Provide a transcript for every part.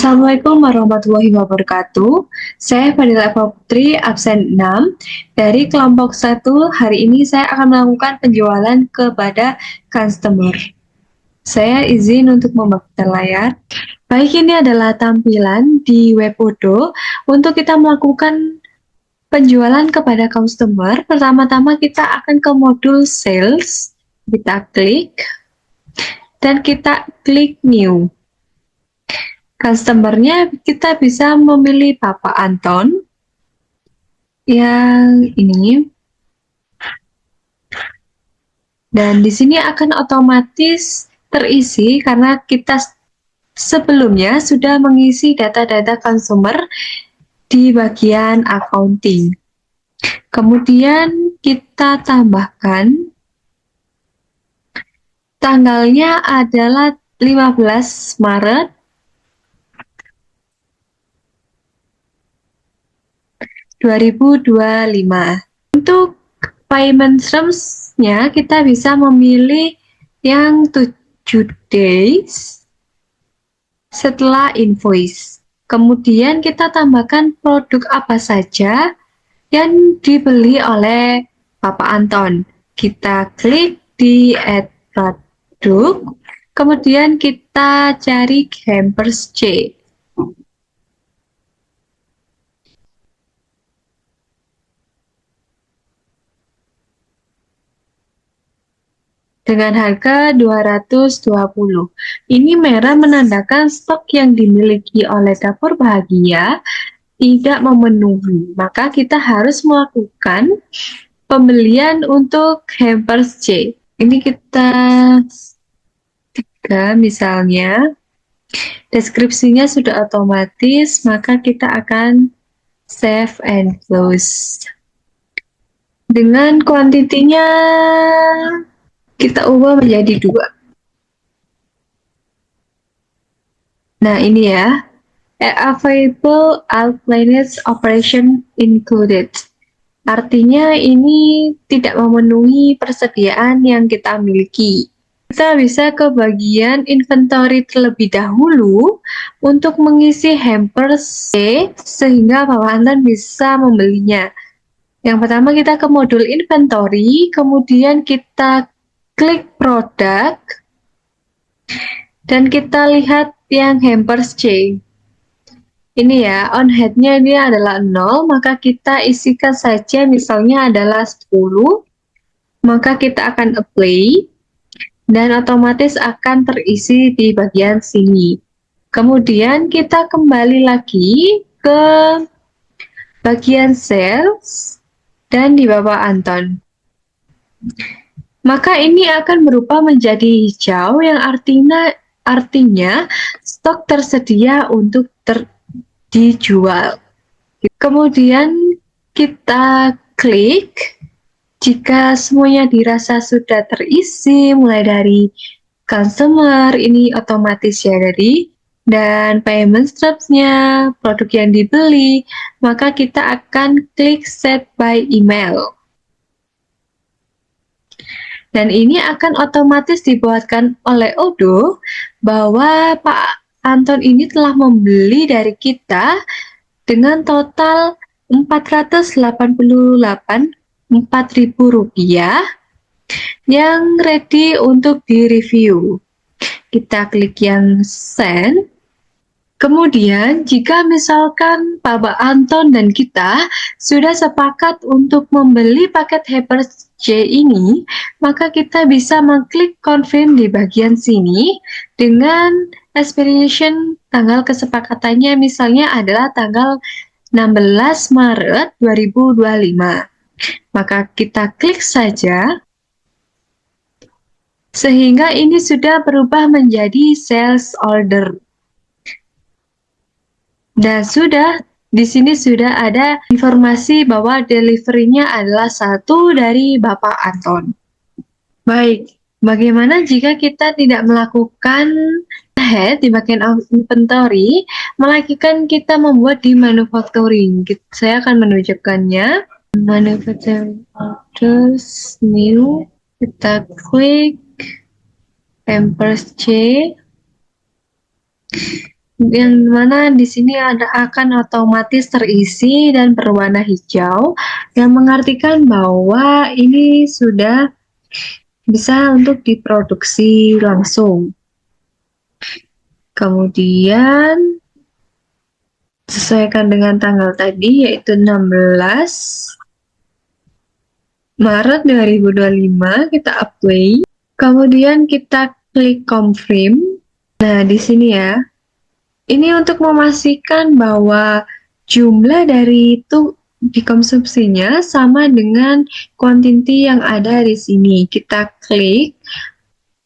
Assalamualaikum warahmatullahi wabarakatuh. Saya Fadila Eva Putri, absen 6. Dari kelompok 1, hari ini saya akan melakukan penjualan kepada customer. Saya izin untuk membakar layar. Baik, ini adalah tampilan di Webodo. Untuk kita melakukan penjualan kepada customer, pertama-tama kita akan ke modul sales. Kita klik, dan kita klik new. Customer-nya kita bisa memilih Bapak Anton yang ini, dan di sini akan otomatis terisi karena kita sebelumnya sudah mengisi data-data consumer di bagian accounting. Kemudian kita tambahkan tanggalnya adalah 15 Maret 2025. Untuk payment terms-nya kita bisa memilih yang 7 days setelah invoice. Kemudian kita tambahkan produk apa saja yang dibeli oleh Bapak Anton. Kita klik di add produk, kemudian kita cari hampers C. Dengan harga 220. Ini merah menandakan stok yang dimiliki oleh Dapur Bahagia tidak memenuhi. Maka kita harus melakukan pembelian untuk hampers C. Ini kita 3 misalnya. Deskripsinya sudah otomatis, maka kita akan save and close. Dengan kuantitinya kita ubah menjadi 2. Nah, ini ya. Available outplanned operation included. Artinya ini tidak memenuhi persediaan yang kita miliki. Kita bisa ke bagian inventory terlebih dahulu untuk mengisi hampers C sehingga Bapak Anton bisa membelinya. Yang pertama kita ke modul inventory, kemudian kita klik produk, dan kita lihat yang hampers C. Ini ya, on head-nya ini adalah 0, maka kita isikan saja misalnya adalah 10, maka kita akan apply, dan otomatis akan terisi di bagian sini. Kemudian kita kembali lagi ke bagian sales, dan di Bapak Anton. Maka ini akan berubah menjadi hijau yang artinya stok tersedia untuk dijual. Kemudian kita klik jika semuanya dirasa sudah terisi, mulai dari customer ini otomatis ya dari, dan payment steps-nya, produk yang dibeli, maka kita akan klik set by email. Dan ini akan otomatis dibuatkan oleh Odoo bahwa Pak Anton ini telah membeli dari kita dengan total Rp488.000 yang ready untuk di-review. Kita klik yang send. Kemudian, jika misalkan Pak Anton dan kita sudah sepakat untuk membeli paket hampers C ini, maka kita bisa mengklik confirm di bagian sini dengan expiration tanggal kesepakatannya misalnya adalah tanggal 16 Maret 2025. Maka kita klik saja sehingga ini sudah berubah menjadi sales order. Dan di sini sudah ada informasi bahwa delivery-nya adalah 1 dari Bapak Anton. Baik, bagaimana jika kita tidak melakukan head di bagian inventory, melainkan kita membuat di manufacturing? Saya akan menunjukkannya. Manufacturing orders, new, kita klik hampers C. yang mana di sini akan otomatis terisi dan berwarna hijau, yang mengartikan bahwa ini sudah bisa untuk diproduksi langsung. Kemudian sesuaikan dengan tanggal tadi, yaitu 16 Maret 2025, kita apply. Kemudian kita klik confirm. Nah, di sini ya. Ini untuk memastikan bahwa jumlah dari itu dikonsumsinya sama dengan kuantiti yang ada di sini. Kita klik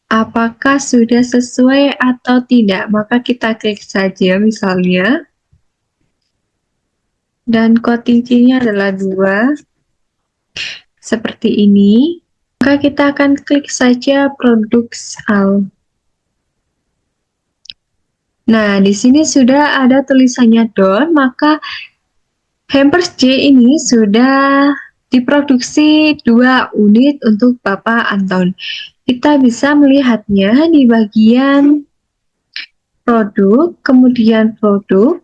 apakah sudah sesuai atau tidak. Maka kita klik saja misalnya. Dan kuantitinya adalah 2. Seperti ini. Maka kita akan klik saja produk all. Nah, di sini sudah ada tulisannya done, maka hampers J ini sudah diproduksi 2 unit untuk Bapak Anton. Kita bisa melihatnya di bagian produk, kemudian produk,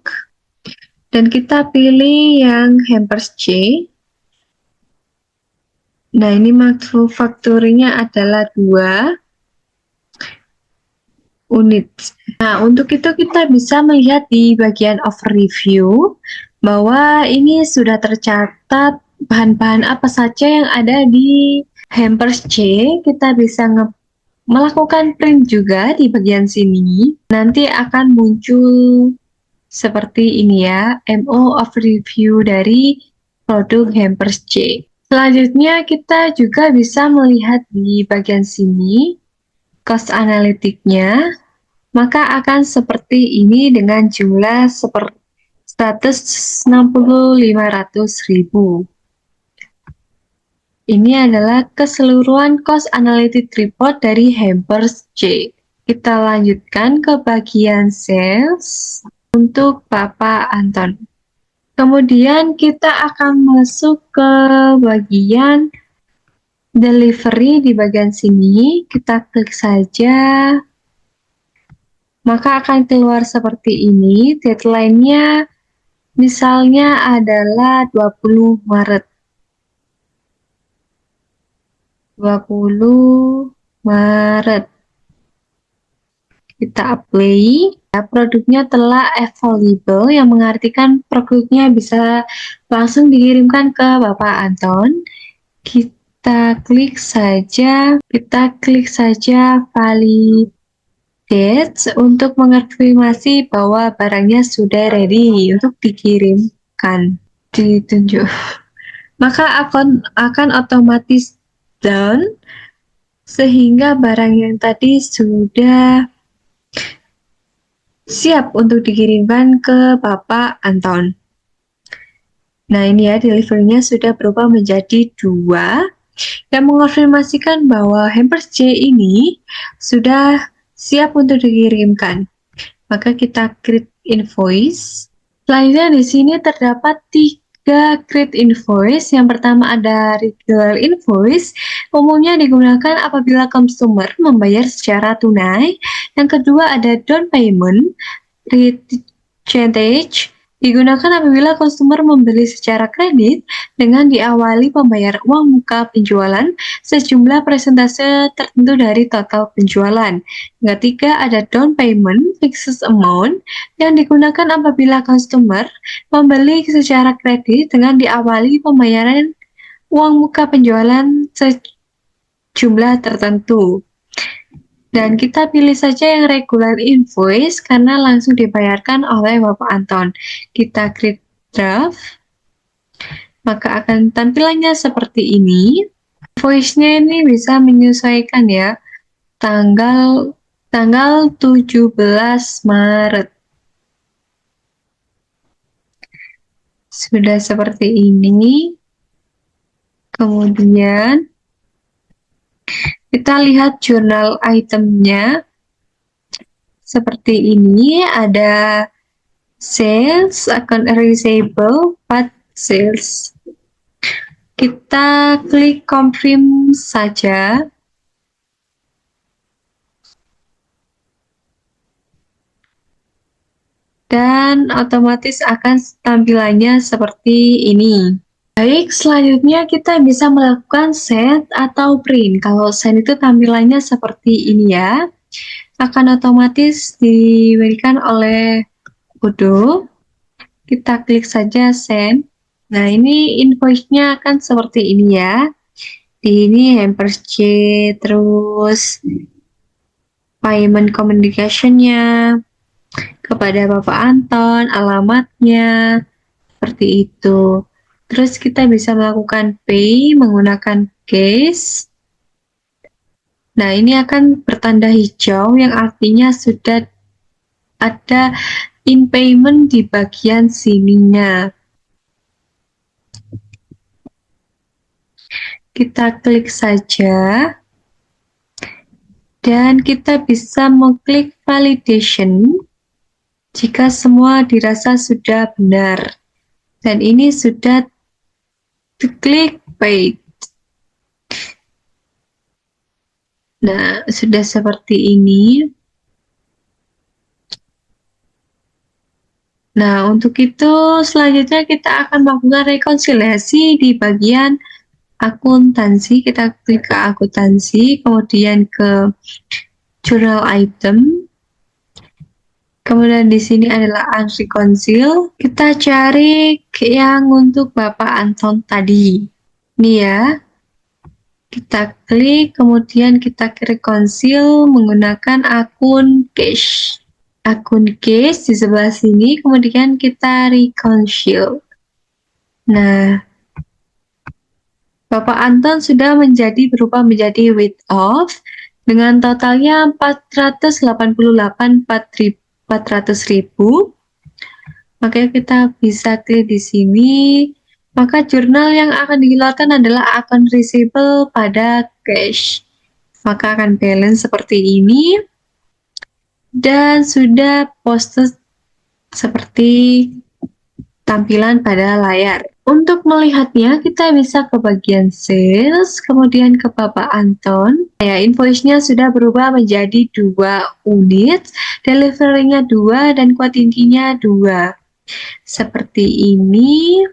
dan kita pilih yang hampers J. Nah, ini manufakturnya adalah 2 unit. Nah, untuk itu kita bisa melihat di bagian overview bahwa ini sudah tercatat bahan-bahan apa saja yang ada di hampers C. Kita bisa melakukan print juga di bagian sini. Nanti akan muncul seperti ini ya, MO overview dari produk hampers C. Selanjutnya kita juga bisa melihat di bagian sini cost analitiknya, maka akan seperti ini dengan jumlah 160.500.000. Ini adalah keseluruhan cost analytic report dari hampers J. Kita lanjutkan ke bagian sales untuk Bapak Anton. Kemudian kita akan masuk ke bagian delivery di bagian sini. Kita klik saja. Maka akan keluar seperti ini. Deadline-nya misalnya adalah 20 Maret. 20 Maret. Kita apply. Ya, produknya telah available, yang mengartikan produknya bisa langsung dikirimkan ke Bapak Anton. Kita klik saja validate untuk mengkonfirmasi bahwa barangnya sudah ready untuk dikirimkan. Ditunjuk. Maka akan otomatis down sehingga barang yang tadi sudah siap untuk dikirimkan ke Bapak Anton. Nah, ini ya, delivery-nya sudah berubah menjadi 2 yang mengonfirmasikan bahwa hampers J ini sudah siap untuk dikirimkan. Maka kita create invoice. Selanjutnya di sini terdapat 3 create invoice. Yang pertama ada regular invoice, umumnya digunakan apabila consumer membayar secara tunai. Yang kedua ada down payment, percentage, digunakan apabila konsumer membeli secara kredit dengan diawali pembayaran uang muka penjualan sejumlah persentase tertentu dari total penjualan. Yang ketiga ada down payment fixed amount, yang digunakan apabila konsumer membeli secara kredit dengan diawali pembayaran uang muka penjualan sejumlah tertentu. Dan kita pilih saja yang regular invoice karena langsung dibayarkan oleh Bapak Anton. Kita create draft, maka akan tampilannya seperti ini. Invoice-nya ini bisa menyesuaikan ya, tanggal 17 Maret. Sudah seperti ini. Kemudian kita lihat jurnal itemnya. Seperti ini, ada sales, account receivable, part sales. Kita klik confirm saja. dan otomatis akan tampilannya seperti ini. Baik, selanjutnya kita bisa melakukan send atau print. Kalau send itu tampilannya seperti ini ya, akan otomatis diberikan oleh Odoo. Kita klik saja send. Nah, ini invoice-nya akan seperti ini ya. Di ini hampers C, terus payment communication-nya kepada Bapak Anton, alamatnya, seperti itu. Terus kita bisa melakukan pay menggunakan case. Nah, ini akan bertanda hijau yang artinya sudah ada in payment di bagian sininya. Kita klik saja. Dan kita bisa mengklik validation jika semua dirasa sudah benar. Dan ini sudah diklik paid. Nah, sudah seperti ini. Nah, untuk itu selanjutnya kita akan melakukan rekonsiliasi di bagian akuntansi. Kita klik ke akuntansi, kemudian ke journal item. Kemudian di sini adalah unreconcile. Kita cari yang untuk Bapak Anton tadi. Ini ya. Kita klik, kemudian kita reconcile menggunakan akun cache. Akun cache di sebelah sini, kemudian kita reconcile. Nah, Bapak Anton sudah berubah menjadi write off dengan totalnya 488.400.000. Maka kita bisa klik di sini. Maka jurnal yang akan dikeluarkan adalah account receivable pada cash. Maka akan balance seperti ini. Dan sudah posted seperti tampilan pada layar. Untuk melihatnya, kita bisa ke bagian sales, kemudian ke Bapak Anton. Ya, invoice-nya sudah berubah menjadi 2 unit, delivery-nya 2, dan quantity-nya 2. Seperti ini.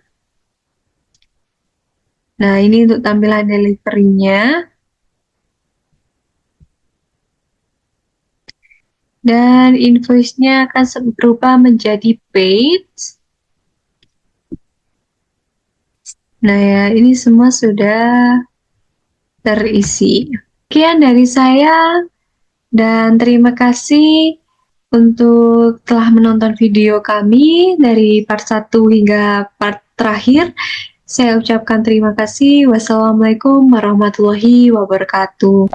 Nah, ini untuk tampilan delivery-nya. Dan invoice-nya akan berubah menjadi paid. Nah ya, ini semua sudah terisi. Sekian dari saya, dan terima kasih untuk telah menonton video kami dari part 1 hingga part terakhir. Saya ucapkan terima kasih. Wassalamualaikum warahmatullahi wabarakatuh.